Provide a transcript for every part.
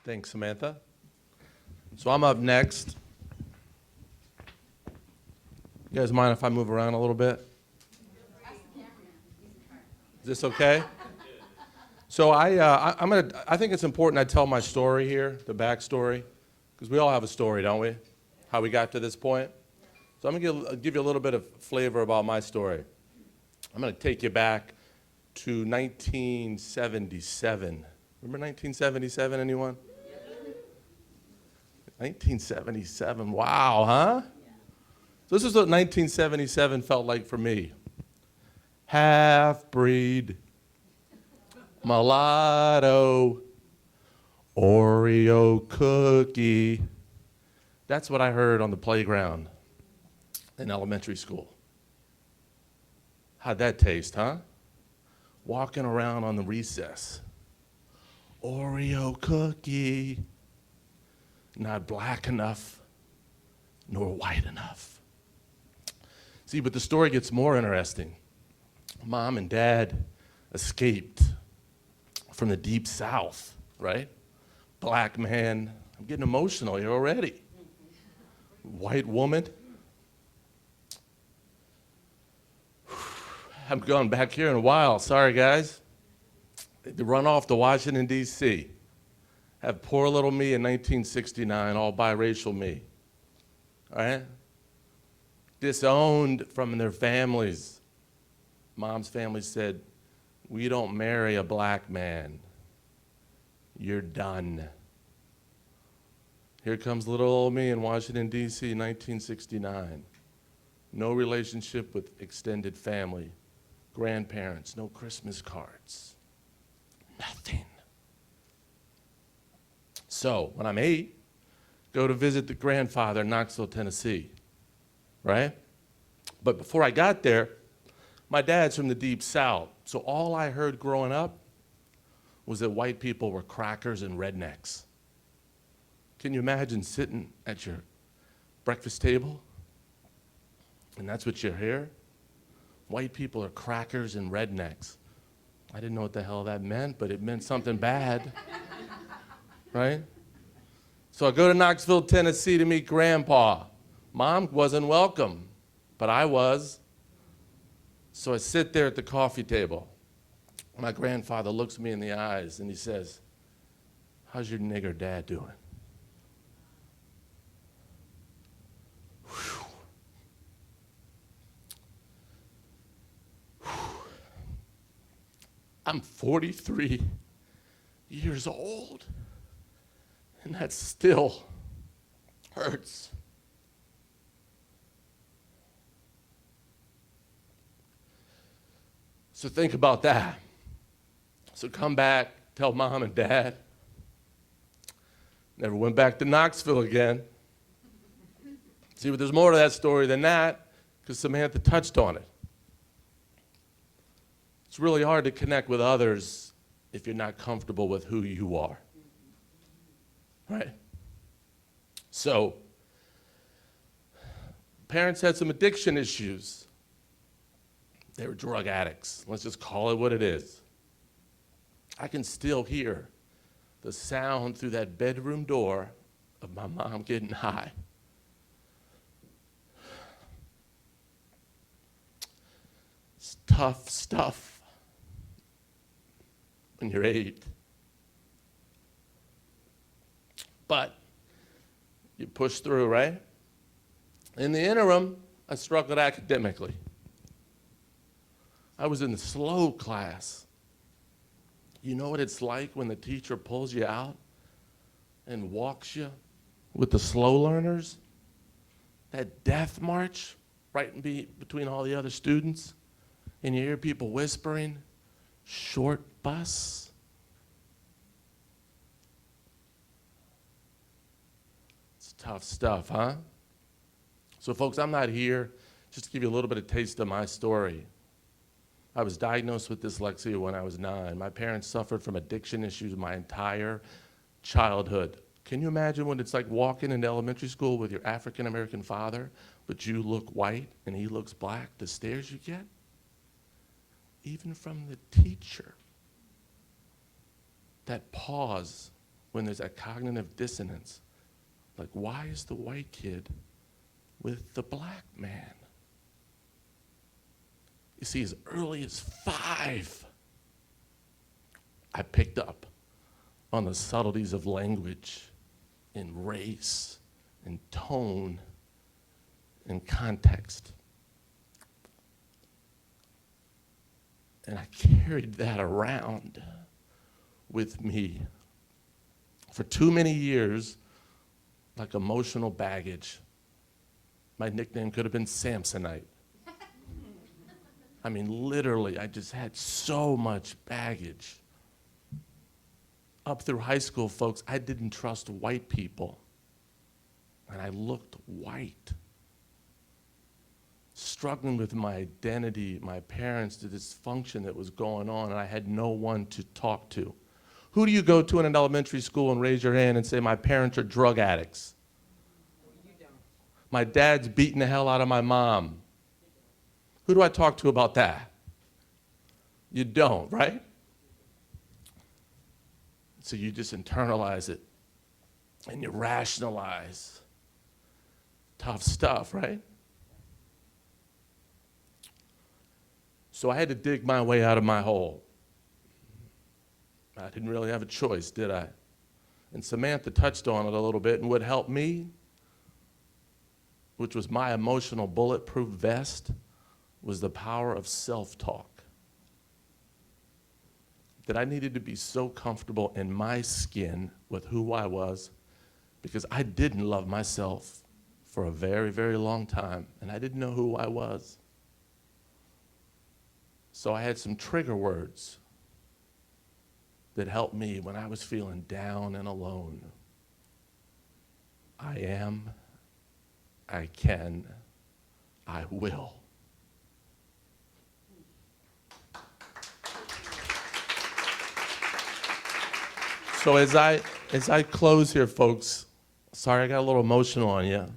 Thanks, Samantha. So I'm up next. You guys mind if I move around a little bit? Is this okay? So I think it's important I tell my story here, the backstory, because we all have a story, don't we? How we got to this point. So I'm going to give you a little bit of flavor about my story. I'm going to take you back to 1977. Remember 1977, anyone? 1977, wow, huh? So this is what 1977 felt like for me. Half-breed, mulatto, Oreo cookie. That's what I heard on the playground in elementary school. How'd that taste, huh? Walking around on the recess. Oreo cookie. Not black enough, nor white enough. See, but the story gets more interesting. Mom and Dad escaped from the deep South, right? Black man, I'm getting emotional here already. White woman. I'm going back here in a while, sorry guys. They run off to Washington, D.C. Have poor little me in 1969, all biracial me, all right? Disowned from their families. Mom's family said, we don't marry a black man. You're done. Here comes little old me in Washington, D.C., 1969. No relationship with extended family, grandparents, no Christmas cards, nothing. So when I'm 8, go to visit the grandfather in Knoxville, Tennessee, right? But before I got there, my dad's from the deep South. So all I heard growing up was that white people were crackers and rednecks. Can you imagine sitting at your breakfast table and that's what you hear? White people are crackers and rednecks. I didn't know what the hell that meant, but it meant something bad. Right? So I go to Knoxville, Tennessee to meet Grandpa. Mom wasn't welcome, but I was. So I sit there at the coffee table. My grandfather looks me in the eyes and he says, how's your nigger dad doing? Whew. Whew. I'm 43 years old. And that still hurts. So think about that. So come back, tell Mom and Dad. Never went back to Knoxville again. See, but there's more to that story than that, because Samantha touched on it. It's really hard to connect with others if you're not comfortable with who you are. Right? So, parents had some addiction issues. They were drug addicts. Let's just call it what it is. I can still hear the sound through that bedroom door of my mom getting high. It's tough stuff when you're 8. But you push through, right? In the interim, I struggled academically. I was in the slow class. You know what it's like when the teacher pulls you out and walks you with the slow learners? That death march right between all the other students, and you hear people whispering, short bus. Tough stuff, huh? So folks, I'm not here just to give you a little bit of taste of my story. I was diagnosed with dyslexia when I was 9. My parents suffered from addiction issues my entire childhood. Can you imagine what it's like walking into elementary school with your African-American father, but you look white and he looks black, the stares you get? Even from the teacher. That pause when there's a cognitive dissonance. Like, why is the white kid with the black man? You see, as early as 5, I picked up on the subtleties of language and race and tone and context. And I carried that around with me for too many years, like emotional baggage. My nickname could have been Samsonite. I mean, literally, I just had so much baggage. Up through high school, folks, I didn't trust white people. And I looked white. Struggling with my identity, my parents, the dysfunction that was going on, and I had no one to talk to. Who do you go to in an elementary school and raise your hand and say, my parents are drug addicts? You don't. My dad's beating the hell out of my mom. Who do I talk to about that? You don't, right? So you just internalize it and you rationalize. Tough stuff, right? So I had to dig my way out of my hole. I didn't really have a choice, did I? And Samantha touched on it a little bit, and what helped me, which was my emotional bulletproof vest, was the power of self-talk. That I needed to be so comfortable in my skin with who I was, because I didn't love myself for a very, very long time, and I didn't know who I was. So I had some trigger words that helped me when I was feeling down and alone. I am, I can, I will. So as I close here, folks, sorry I got a little emotional on you. You're in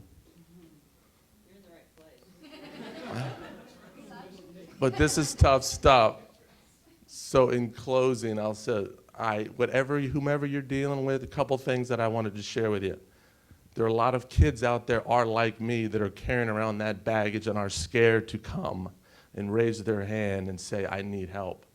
the right place. But this is tough stuff. So in closing, I'll say, whomever you're dealing with, a couple things that I wanted to share with you. There are a lot of kids out there are like me that are carrying around that baggage and are scared to come and raise their hand and say, I need help.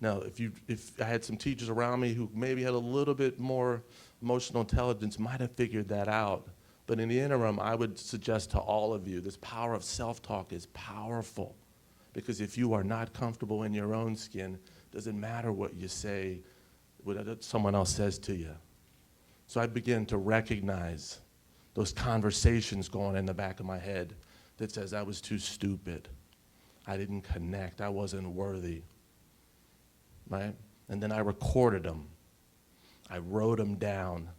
Now, if I had some teachers around me who maybe had a little bit more emotional intelligence, might have figured that out. But in the interim, I would suggest to all of you, this power of self-talk is powerful. Because if you are not comfortable in your own skin, it doesn't matter what you say, what someone else says to you. So I began to recognize those conversations going in the back of my head that says I was too stupid. I didn't connect. I wasn't worthy. Right? And then I recorded them. I wrote them down.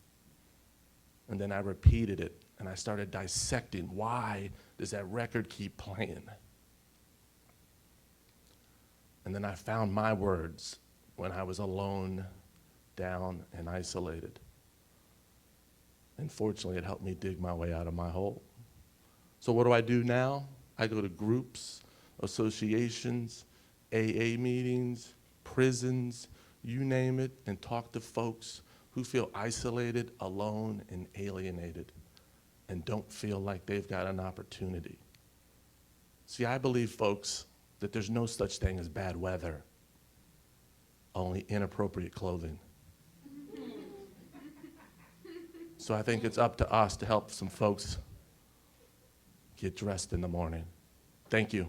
And then I repeated it. And I started dissecting, why does that record keep playing? And then I found my words when I was alone, down, and isolated. And fortunately, it helped me dig my way out of my hole. So what do I do now? I go to groups, associations, AA meetings, prisons, you name it, and talk to folks who feel isolated, alone, and alienated, and don't feel like they've got an opportunity. See, I believe, folks, that there's no such thing as bad weather, only inappropriate clothing. So I think it's up to us to help some folks get dressed in the morning. Thank you.